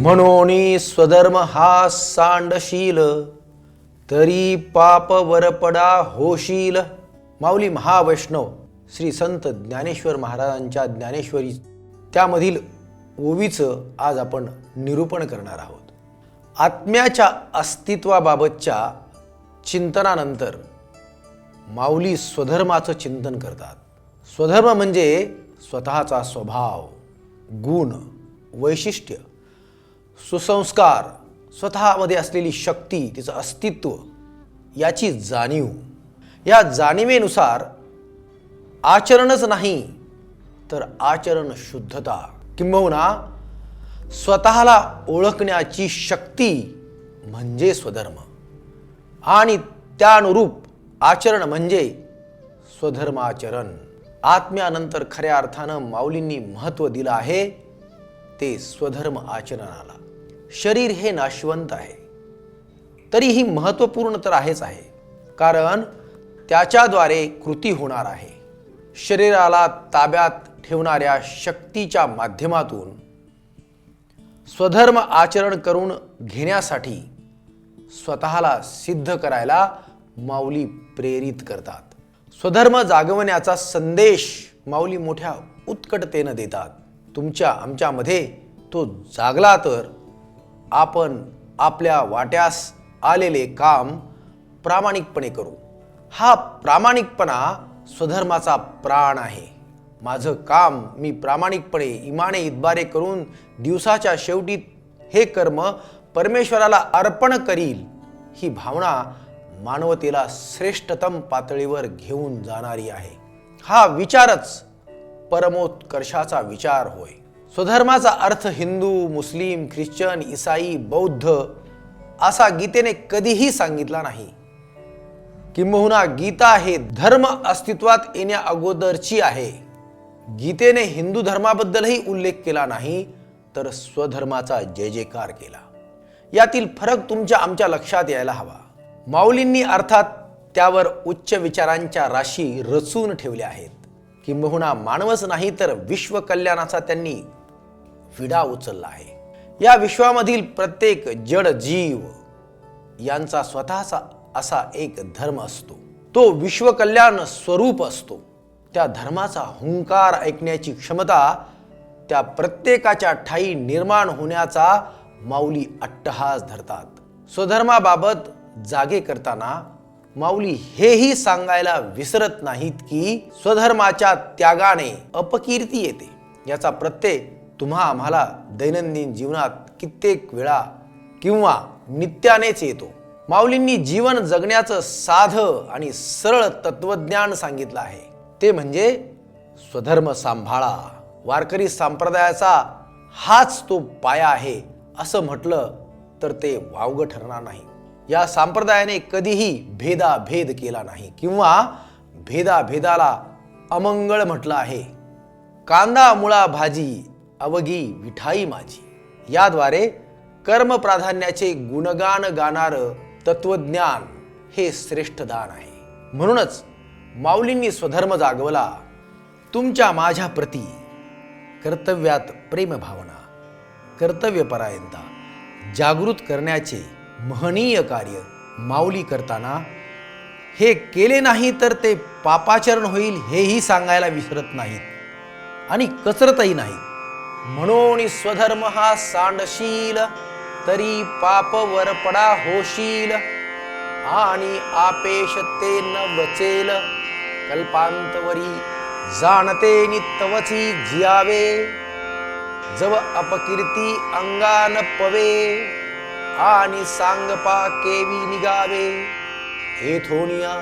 म्हणून स्वधर्म हा सांडशील, तरी पाप वरपडा होशील. माऊली महावैष्णव श्री संत ज्ञानेश्वर महाराजांच्या ज्ञानेश्वरी त्यामधील ओवीचं आज आपण निरूपण करणार आहोत. आत्म्याच्या अस्तित्वाबाबतच्या चिंतनानंतर माऊली स्वधर्माचं चिंतन करतात. स्वधर्म म्हणजे स्वतःचा स्वभाव, गुण, वैशिष्ट्य, सुसंस्कार, स्वतःमध्ये असलेली शक्ती, तिचं अस्तित्व याची जाणीव. या जाणीवेनुसार आचरणच नाही तर आचरण शुद्धता किंबहुना स्वतःला ओळखण्याची शक्ती म्हणजे स्वधर्म आणि त्यानुरूप आचरण म्हणजे स्वधर्माचरण. आत्म्यानंतर खऱ्या अर्थानं माऊलींनी महत्त्व दिलं आहे ते स्वधर्म आचरणाला. शरीर हे नाशवंत आहे, तरीही महत्त्वपूर्ण तर आहेच आहे, कारण त्याच्याद्वारे कृती होणार आहे. शरीराला ताब्यात ठेवणाऱ्या शक्तीच्या माध्यमातून स्वधर्म आचरण करून घेण्यासाठी स्वतःला सिद्ध करायला माऊली प्रेरित करतात. स्वधर्म जागवण्याचा संदेश माऊली मोठ्या उत्कटतेनं देतात. तुमच्या आमच्यामध्ये तो जागला तर आपण आपल्या वाट्यास आलेले काम प्रामाणिकपणे करू. हा प्रामाणिकपणा स्वधर्माचा प्राण आहे. माझं काम मी प्रामाणिकपणे इमाने इतबारे करून दिवसाच्या शेवटी हे कर्म परमेश्वराला अर्पण करील, ही भावना मानवतेला श्रेष्ठतम पातळीवर घेऊन जाणारी आहे. हा विचारच परमोत्कर्षाचा विचार होय. स्वधर्माचा अर्थ हिंदू, मुस्लिम, ख्रिश्चन, ईसाई, बौद्ध असा गीतेने कधीही सांगितला नाही. किंबहुना गीता हे धर्म अस्तित्वात येण्या अगोदरची आहे. गीतेने हिंदू धर्माबद्दलही उल्लेख केला नाही, तर स्वधर्माचा जय जयकार केला. यातील फरक तुमच्या आमच्या लक्षात यायला हवा. माऊलींनी अर्थात त्यावर उच्च विचारांच्या राशी रचून ठेवल्या आहेत. किंबहुना मानवच नाही तर विश्व कल्याणाचा त्यांनी विडा उचलला आहे. या विश्वामधील प्रत्येक जड जीव यांचा स्वतःचा असा एक धर्म असतो. तो विश्वकल्याण स्वरूप असतो. त्या धर्माचा हुंकार ऐकण्याची क्षमता त्या प्रत्येकाच्या ठायी निर्माण होण्याचा माऊली अट्टहास धरतात. स्वधर्माबाबत जागे करताना माऊली हेही सांगायला विसरत नाहीत की स्वधर्माच्या त्यागाने अपकीर्ती येते. याचा प्रत्यय तुम्हा आम्हाला दैनंदिन जीवनात कित्येक वेळा किंवा नित्यानेच येतो. माऊलींनी जीवन जगण्याचं साधं आणि सरळ तत्वज्ञान सांगितलं आहे. ते म्हणजे स्वधर्म सांभाळा. वारकरी संप्रदायाचा हाच तो पाया आहे असं म्हटलं तर ते वावगं ठरणार नाही. या संप्रदायाने कधीही भेदाभेद केला नाही किंवा भेदाभेदाला अमंगळ म्हटलं आहे. कांदा मुळा भाजी अवघी विठाई माझी. याद्वारे कर्म प्राधान्याचे गुणगान गाणारं तत्वज्ञान हे श्रेष्ठ दान आहे. म्हणूनच माऊलींनी स्वधर्म जागवला. तुमच्या माझ्या प्रती कर्तव्यात प्रेमभावना, कर्तव्यपरायणता जागृत करण्याचे महनीय कार्य माऊली करताना हे केले नाही तर ते पापाचरण होईल हेही सांगायला विसरत नाहीत आणि कचरतही नाहीत. म्हणून स्वधर्म हा सांडशील, तरी पाप वरपडा होशील. आणि आपेश ते न वचेल, कल्पांतवरी जाणते नित्यवची जियावे. जव अपकीर्ती अंगान पवे, आणि सांगपा केवी निगावे. हे थोनिया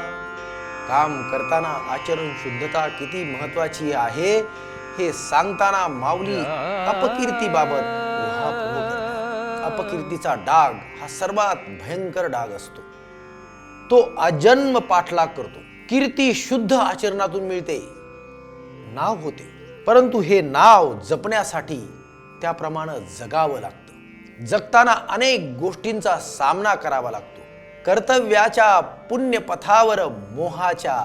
काम करताना आचरण शुद्धता किती महत्वाची आहे हे सांगताना माऊली अपकीर्तीबाबत उहापोह करतात. अपकीर्तीचा डाग हा सर्वात भयंकर डाग असतो. तो आजन्म पाठलाग करतो. कीर्ती शुद्ध आचरणातून मिळते, नाव होते, परंतु हे नाव जपण्यासाठी त्याप्रमाणे जगावं लागतं. जगताना अनेक गोष्टींचा सामना करावा लागतो. कर्तव्याच्या पुण्यपथावर मोहाच्या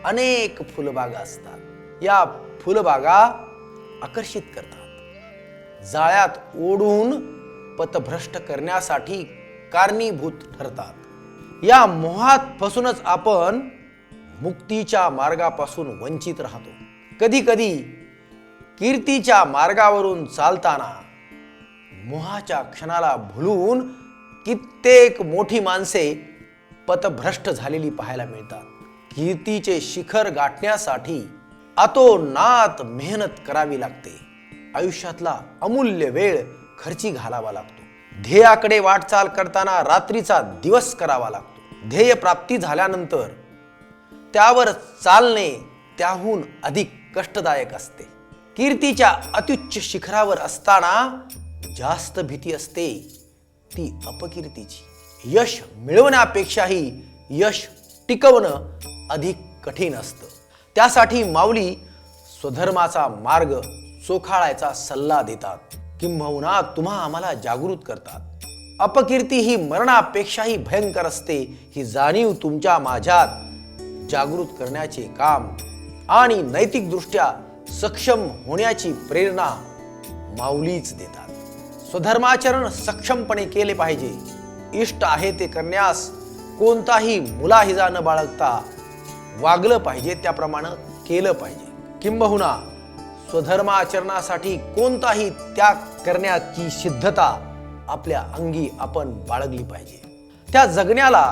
अनेक फुलबागा असतात. या फुलबागा आकर्षित करतात. जाळ्यात ओढून पथभ्रष्ट करण्यासाठी कारणीभूत ठरतात। या मोहात फसूनच आपण मुक्तीच्या मार्गापासून वंचित राहतो। कधी कधी कीर्तीच्या मार्गावरून चालताना मोहाच्या क्षणाला भुलून कित्येक मोठी माणसे पथभ्रष्ट झालेली पाहायला मिळतात। कीर्तीचे शिखर गाठण्यासाठी अतोनात मेहनत करावी लागते। आयुष्यातला अमूल्य वेळ खर्ची घालावा लागतो। ध्येयाकडे वाटचाल करताना रात्रीचा दिवस करावा लागतो। ध्येय प्राप्ती झाल्यानंतर त्यावर चालणे त्याहून अधिक कष्टदायक असते। कीर्तीच्या अत्युच्च शिखरावर असताना जास्त भीती असते ती अपकीर्तीची। यश मिळवण्यापेक्षाही यश टिकवणं अधिक कठीण असतं। त्यासाठी माऊली स्वधर्माचा मार्ग चोखाळायचा सल्ला देतात, किंबहुना तुम्हा आम्हाला जागृत करतात। अपकीर्ती ही मरणापेक्षाही भयंकर असते ही जाणीव तुमच्या माझ्यात जागृत करण्याचे काम आणि नैतिकदृष्ट्या सक्षम होण्याची प्रेरणा माऊलीच देतात। स्वधर्माचरण सक्षमपणे केले पाहिजे। इष्ट आहे ते करण्यास कोणताही मुलाहिजा न बाळगता वागलं पाहिजे, त्याप्रमाणे केलं पाहिजे। किंबहुना स्वधर्माचरणासाठी कोणताही त्याग करण्याची सिद्धता आपल्या अंगी आपण बाळगली पाहिजे। त्या जगण्याला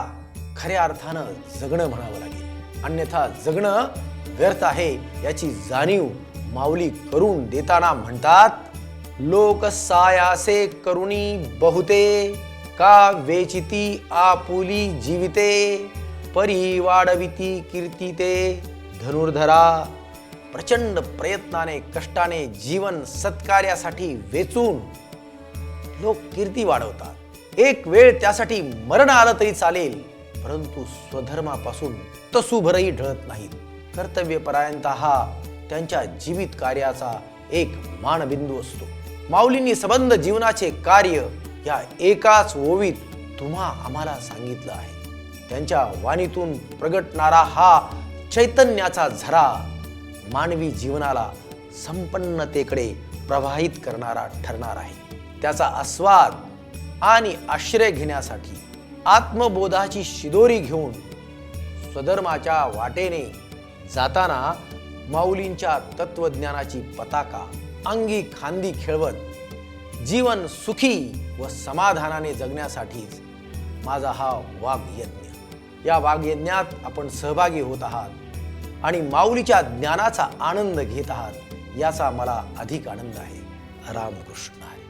खऱ्या अर्थानं जगणं म्हणावं लागेल, अन्यथा जगणं व्यर्थ आहे याची जाणीव माऊली करून देताना म्हणतात, लोक सायासे करुणी बहुते का वेचिती आपुली जीविते परी वाढविती कीर्तिते धनुर्धरा। प्रचंड प्रयत्नाने कष्टाने जीवन सत्कार्यासाठी वेचून लोक कीर्ती वाढवतात। एक वेळ त्यासाठी मरण आलं तरी चालेल, परंतु स्वधर्मापासून तसूभरही ढळत नाहीत। कर्तव्यपरायणता हा त्यांच्या जीवित कार्याचा एक मानबिंदू असतो। माऊलींनी संबंध जीवनाचे कार्य या एकाच ओवीत तुम्हा आम्हाला सांगितलं आहे। त्यांच्या वाणीतून प्रगटणारा हा चैतन्याचा झरा मानवी जीवनाला संपन्नतेकडे प्रवाहित करणारा ठरणार आहे। त्याचा आस्वाद आणि आश्रय घेण्यासाठी आत्मबोधाची शिदोरी घेऊन स्वधर्माच्या वाटेने जाताना माऊलींच्या तत्वज्ञानाची पताका अंगी खांदी खेळवत जीवन सुखी व समाधानाने जगण्यासाठीच माझा हा वाग्यज्ञ। या वाग्यज्ञात आपण सहभागी होत आहात आणि माऊलीच्या ज्ञानाचा आनंद घेत आहात, याचा मला अधिक आनंद आहे। रामकृष्ण हरी।